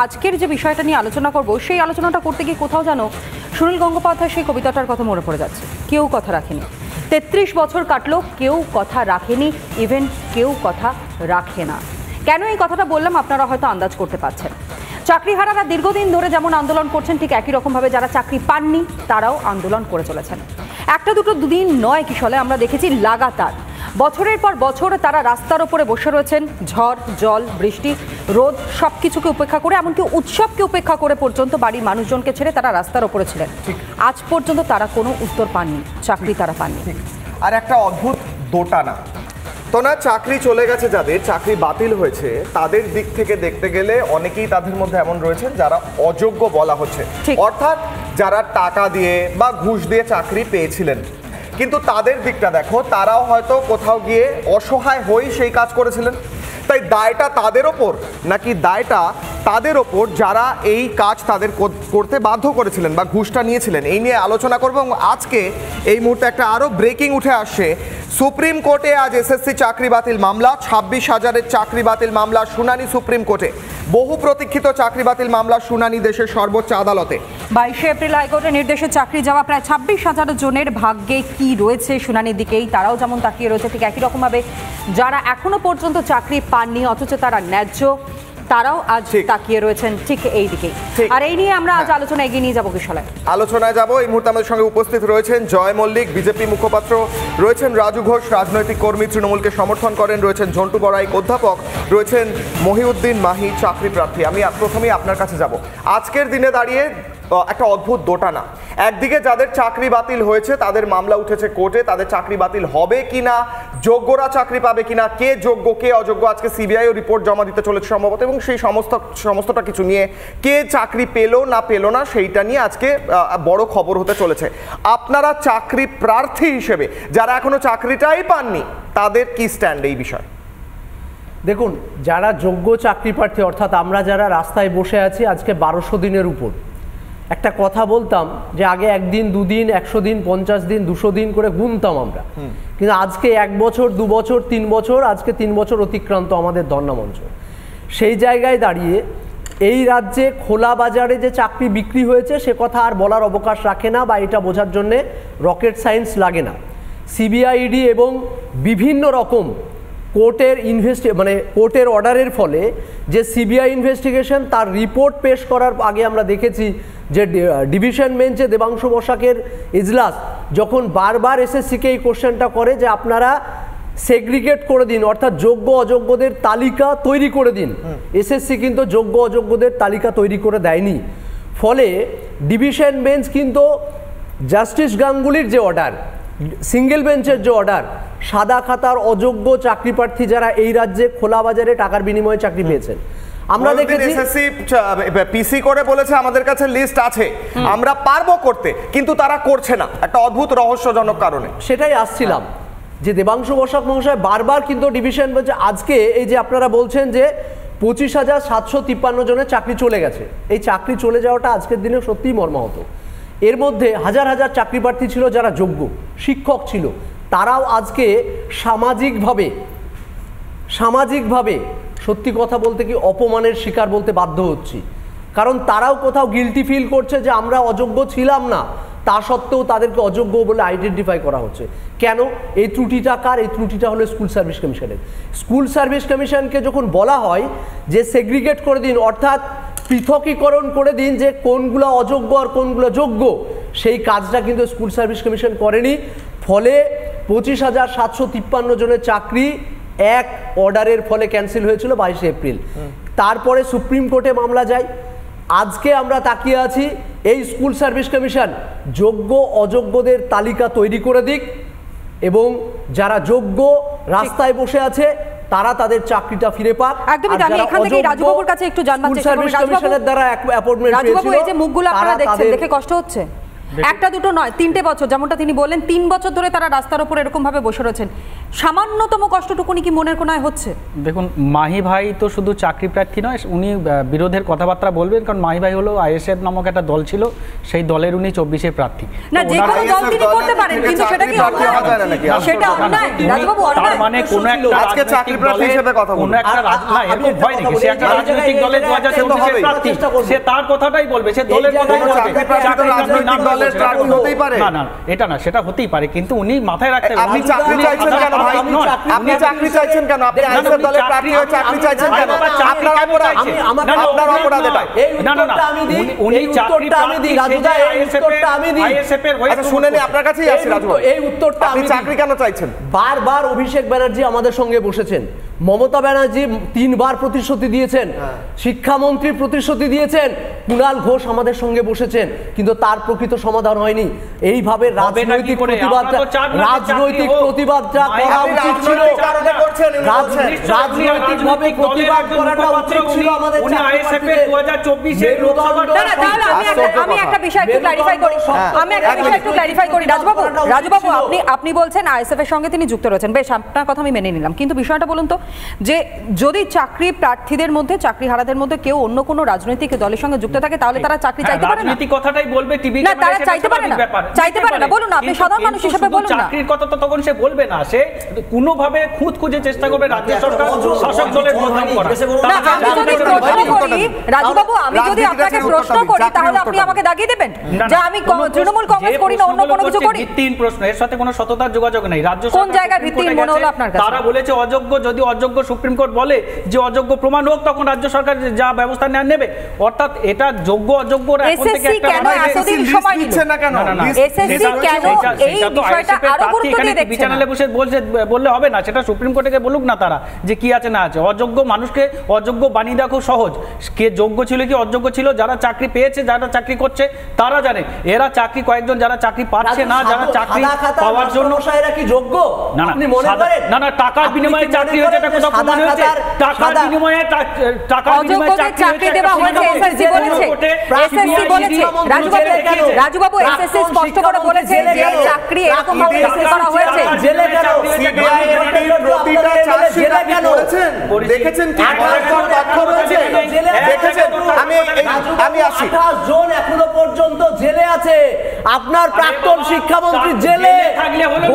আজকের যে বিষয়টা নিয়ে আলোচনা করব সেই আলোচনাটা করতে গিয়ে কোথাও যেন সুনীল গঙ্গোপাধ্যায় সেই কবিতাটার কথা মনে পড়ে যাচ্ছে। কেউ কথা রাখেনি, ৩৩ বছর কাটলো, কেউ কথা রাখেনি, ইভেন কেউ কথা রাখে না। কেন এই কথাটা বললাম আপনারা হয়তো আন্দাজ করতে পারছেন। চাকরিহারারা দীর্ঘদিন ধরে যেমন আন্দোলন করছেন, ঠিক একই রকমভাবে যারা চাকরি পাননি তারাও আন্দোলন করে চলেছেন। একটা দুটো দুদিন নয় কি সলে আমরা দেখেছি লাগাতার বছরের পর বছর তারা রাস্তার ওপরে বসে রয়েছেন। ঝড়, জল, বৃষ্টি, রোদ সব কিছুকে উপেক্ষা করে, এমনকি উৎসবকে উপেক্ষা করে পর্যন্ত বাড়ির মানুষজনকে ছেড়ে তারা রাস্তার ওপরে ছিলেন। আজ পর্যন্ত তারা কোনো উত্তর পাননি, চাকরি তারা পাননি। আর একটা অদ্ভুত দোটানা তো না, চাকরি চলে গেছে, যাদের চাকরি বাতিল হয়েছে তাদের দিক থেকে দেখতে গেলে অনেকেই তাদের মধ্যে এমন রয়েছেন যারা অযোগ্য বলা হচ্ছে, অর্থাৎ যারা টাকা দিয়ে বা ঘুষ দিয়ে চাকরি পেয়েছিলেন। কিন্তু তাদের দিকটা দেখো, তারাও হয়তো কোথাও গিয়ে অসহায় হয়েই সেই কাজ করেছিলেন। তাই দায়টা তাদের ওপর নাকি দায়টা তাদের ওপর যারা এই কাজ তাদের করতে বাধ্য করেছিলেন বা ঘুষটা নিয়েছিলেন, এই নিয়ে আলোচনা করব। এবং আজকে এই মুহূর্তে একটা আরও ব্রেকিং উঠে আসছে। সুপ্রিম কোর্টে আজ এসএসসি চাকরি বাতিল মামলা, ২৬,০০০-এর চাকরি বাতিল মামলা শুনানি সুপ্রিম কোর্টে। বহু প্রতীক্ষিত চাকরি বাতিল মামলা শুনানি দেশের সর্বোচ্চ আদালতে। ২২শে এপ্রিল হাইকোর্টের নির্দেশে চাকরি যাওয়া প্রায় ২৬,০০০ জনের ভাগ্যে কি রয়েছে শুনানির দিকেই তারাও যেমন তাকিয়ে রয়েছে, ঠিক একই রকমভাবে যারা এখনো পর্যন্ত চাকরি পাননি অথচ তারা ন্যায্য, তারাও আজ তাকিয়ে রয়েছেন ঠিক এই দিকেই। আর এই নিয়ে আমরা আজ আলোচনা এগিয়ে নিয়ে যাবো কিশোলায়। আলোচনায় যাব। এই মুহূর্তে আমাদের সঙ্গে উপস্থিত রয়েছেন জয় মল্লিক, বিজেপি মুখপাত্র, রয়েছেন রাজু ঘোষ, রাজনৈতিক কর্মী, তৃণমূলকে সমর্থন করেন, রয়েছেন ঝন্টু বড়াইক, অধ্যাপক, রয়েছেন মহিউদ্দিন মাহি, চাকরি প্রার্থী। আমি প্রথমেই আপনার কাছে যাব। আজকের দিনে দাঁড়িয়ে একটা অদ্ভুত দোটানা। একদিকে যাদের চাকরি বাতিল হয়েছে তাদের মামলা উঠেছে কোর্টে, তাদের চাকরি বাতিল হবে কিনা, যোগ্যরা চাকরি পাবে কিনা, কে যোগ্য কে অযোগ্য, আজকে সিবিআইও রিপোর্ট জমা দিতে চলেছে সম্ভবত, এবং সেই সমস্তটা কিছু নিয়ে কে চাকরি পেলো না পেলো না সেইটা নিয়ে আজকে বড় খবর হতে চলেছে। আপনারা চাকরি প্রার্থী হিসেবে যারা এখনো চাকরিটাই পাননি তাদের কি স্ট্যান্ড এই বিষয়ে? দেখুন, যারা যোগ্য চাকরি প্রার্থী অর্থাৎ আমরা যারা রাস্তায় বসে আছি আজকে ১২০০ দিনের উপর, একটা কথা বলতাম যে আগে একদিন, দুদিন, ১০০ দিন, ৫০ দিন, ২০০ দিন করে গুনতাম আমরা, কিন্তু আজকে ১ বছর, ২ বছর, ৩ বছর, আজকে 3 বছর অতিক্রান্ত আমাদের ধর্ণা মঞ্চ। সেই জায়গায় দাঁড়িয়ে এই রাজ্যে খোলা বাজারে যে চাকরি বিক্রি হয়েছে সে কথা আর বলার অবকাশ রাখে না, বা এটা বোঝার জন্যে রকেট সায়েন্স লাগে না। সিবিআইডি এবং বিভিন্ন রকম কোর্টের কোর্টের অর্ডারের ফলে যে সিবিআই ইনভেস্টিগেশন, তার রিপোর্ট পেশ করার আগে আমরা দেখেছি যে ডিভিশন বেঞ্চে দেবাংশু বসাকের ইজলাস যখন বারবার এসএসসিকে এই কোশ্চেনটা করে যে আপনারা সেগ্রিগেট করে দিন, অর্থাৎ যোগ্য অযোগ্যদের তালিকা তৈরি করে দিন। এসএসসি কিন্তু যোগ্য অযোগ্যদের তালিকা তৈরি করে দেয়নি। ফলে ডিভিশন বেঞ্চ কিন্তু জাস্টিস গাঙ্গুলির যে অর্ডার, সিঙ্গেল বেঞ্চের যে অর্ডার, সাদা খাতার অযোগ্য চাকরি প্রার্থী যারা এই রাজ্যে খোলা বাজারে টাকার বিনিময়ে চাকরি পেয়েছেন, আমরা দেখেছি এসএসসি পিসি করে বলেছে আমাদের কাছে লিস্ট আছে, আমরা পারবো করতে, কিন্তু তারা করছে না একটা অদ্ভুত রহস্যজনক কারণে। সেটাই আসছিলাম যে দেবাংশু বসাক মহাশয় বারবার কিন্তু ডিভিশন বেঞ্চে আজকে এই যে আপনারা বলছেন যে ২৫,৭৫৩ জনের চাকরি চলে গেছে, এই চাকরি চলে যাওয়াটা আজকের দিনে সত্যিই মর্মাহত। এর মধ্যে হাজার হাজার চাকরি প্রার্থী ছিল যারা যোগ্য, শিক্ষক ছিল, তারাও আজকে সামাজিকভাবে সত্যি কথা বলতে কি অপমানের শিকার বলতে বাধ্য হচ্ছি। কারণ তারাও কোথাও গিলটি ফিল করছে যে আমরা অযোগ্য ছিলাম না, তা সত্ত্বেও তাদেরকে অযোগ্য বলে আইডেন্টিফাই করা হচ্ছে। কেন? এই ত্রুটিটা কার? এই ত্রুটিটা হলো স্কুল সার্ভিস কমিশনের। স্কুল সার্ভিস কমিশনকে যখন বলা হয় যে সেগ্রিগেট করে দিন, অর্থাৎ পৃথকীকরণ করে দিন যে কোনগুলো অযোগ্য আর কোনগুলো যোগ্য, সেই কাজটা কিন্তু স্কুল সার্ভিস কমিশন করেনি। ফলে ২৫,৭৫৩ জনের চাকরি এক অর্ডারের ফলে ক্যান্সেল হয়েছিল ২২শে এপ্রিল। তারপরে সুপ্রিম কোর্টে মামলা যায়। আজকে আমরা তাকিয়ে আছি এই স্কুল সার্ভিস কমিশন যোগ্য অযোগ্যদের তালিকা তৈরি করে দিক, এবং যারা যোগ্য রাস্তায় বসে আছে তারা তাদের চাকরিটা ফিরে পাক। একদমই আমি এখান থেকে রাজুবাবুর কাছে একটু জানতে চাই, কমিশনের দ্বারা অ্যাপয়েন্টমেন্ট রাজুবাবু এই যে মুখগুলো আপনারা দেখছেন, দেখে কষ্ট হচ্ছে? একটা দুটো নয়, 3টে বছর, যেমনটা তিনি বললেন 3 বছর ধরে তারা রাস্তার উপর এরকম ভাবে বসে রয়েছেন। সামান্যতম কষ্টটুকুনি কি মনের কোনায় হচ্ছে? দেখুন, মাহি ভাই তো শুধু চাকরি প্রার্থী নয়, উনি বিরোধের কথাবার্তা বলবেন, কারণ মাহি ভাই হলো আইএসএফ নামক একটা দল ছিল, সেই দলের উনি 24-এর প্রার্থী। না, যে কোনো দল তিনি করতে পারেন, কিন্তু সেটা কি সেটা অন্যায়? রাজবাবু, তার মানে কোন একটা আজকে চাকরি প্রার্থী হিসেবে কথা বলুন, কোন একটা না, এরকম হয় নাকি? সে একটা রাজনৈতিক দলের 2024-এর প্রার্থী, সে তার কথাটাই বলবে, সে দলের কথাই বলবে। রাজনৈতিক দলের প্রার্থী হতেই পারে না, এটা না, সেটা হতেই পারে, কিন্তু উনি মাথায় রাখতে হবে। আপনি চাকরি চাইছেন কেন ভাই? আপনি চাকরি চাইছেন কেন? আপনি আইএসএফ দলের প্রার্থী হয়ে চাকরি চাইছেন কেন? আপনার অপরাধ, আপনার অপরাধ এটা। না, উনি চাকরি প্রার্থী, আইএসএফের হয়ে। আচ্ছা শুনে নি, আপনার কাছেই আসি রাজু, এই উত্তরটা আপনি চাকরি কেন চাইছেন? বারবার অভিষেক ব্যানার্জি আমাদের সঙ্গে বসেছেন, মমতা ব্যানার্জি 3 বার প্রতিশ্রুতি দিয়েছেন, শিক্ষামন্ত্রী প্রতিশ্রুতি দিয়েছেন, কুণাল ঘোষ আমাদের সঙ্গে বসেছেন, কিন্তু তার প্রকৃত সমাধান হয়নি। এইভাবে রাজনৈতিক প্রতিবাদটা করা উচিত ছিল, রাজনৈতিকভাবে প্রতিবাদ করাটা উচিত ছিল আমাদের। আমি একটা বিষয় একটু ক্ল্যারিফাই করি রাজুবাবু, আপনি বলছেন আইএসএফ এর সঙ্গে তিনি যুক্ত রয়েছেন, বেশ, আপনার কথা আমি মেনে নিলাম, কিন্তু বিষয়টা বলুন তো, যে যদি চাকরি প্রার্থীদের মধ্যে, চাকরি হারাদের মধ্যে কেউ অন্য কোনো রাজনৈতিক দলের সঙ্গে যুক্ত থাকে, তাহলে তারা চাকরি চাইতে পারে না? রাজনৈতিক কথাটাই বলবে, টিভি না, তারা চাইতে পারে না, বলুন না, আপনি সাধারণ মানুষ হিসেবে বলুন না। চাকরির কথা তো তখন সে বলবে না, সে কোনোভাবে খুঁত খুঁজে চেষ্টা করবে রাজ্য সরকার শাসক দলের বদনাম করা। রাজুবাবু, আমি যদি আপনাকে প্রশ্ন করি, তাহলে আপনি আমাকে দাগিয়ে দেবেন যে আমি তৃণমূল কংগ্রেস করি না, অন্য কোনো কিছু করি? ভিত্তিহীন প্রশ্ন, এর সাথে কোনো সততার যোগাযোগ নেই। রাজ্য কোন জায়গায় ভিত্তিহীন মনে হলো আপনার কাছে? তারা বলেছে অযোগ্য, যদি অযোগ্য সুপ্রিম কোর্ট বলে যে অযোগ্য প্রমাণ হোক, তখন রাজ্য সরকার যা ব্যবস্থা নেবে। অর্থাৎ এটা যোগ্য অযোগ্য এসএসসি কেন এতদিন সময় নিচ্ছে না? কেন এসএসসি কেন এই বিষয়টা আরো গুরুত্ব দিয়ে দেখছে না? চ্যানেলে বসে বললে হবে না, সেটা সুপ্রিম কোর্টে বলুক না তারা, যে কি আছে না আছে। অযোগ্য মানুষকে অযোগ্য বানিয়ে দেওয়া খুব সহজ। কে যোগ্য ছিল কি অযোগ্য ছিল, যারা চাকরি পেয়েছে, যারা চাকরি করছে তারা জানে। এরা চাকরি, কয়েকজন যারা চাকরি পাচ্ছে না, যারা চাকরি পাওয়ার জন্য কি যোগ্য? না, টাকার বিনিময়ে চাকরি হয়েছে, এটা কোথাও প্রমাণ হয়েছে? টাকার বিনিময়ে চাকরি দেওয়া হয়েছে, এসএসসি বলেছে, রাজুবাবু এসএসসি স্পষ্ট করে বলেছে যে চাকরি এরকম ভাবে রেজিস্ট্রি করা হয়েছে। জেলে কেন? সিবিআই প্রতিটা চার্জশিট আপনি পড়েছেন, দেখেছেন কি তথ্য রয়েছে, দেখেছেন? আমি আসি, 28 জন এখনো পর্যন্ত জেলে আছে। আপনার প্রাক্তন শিক্ষামন্ত্রী জেলে, থাকলে হলো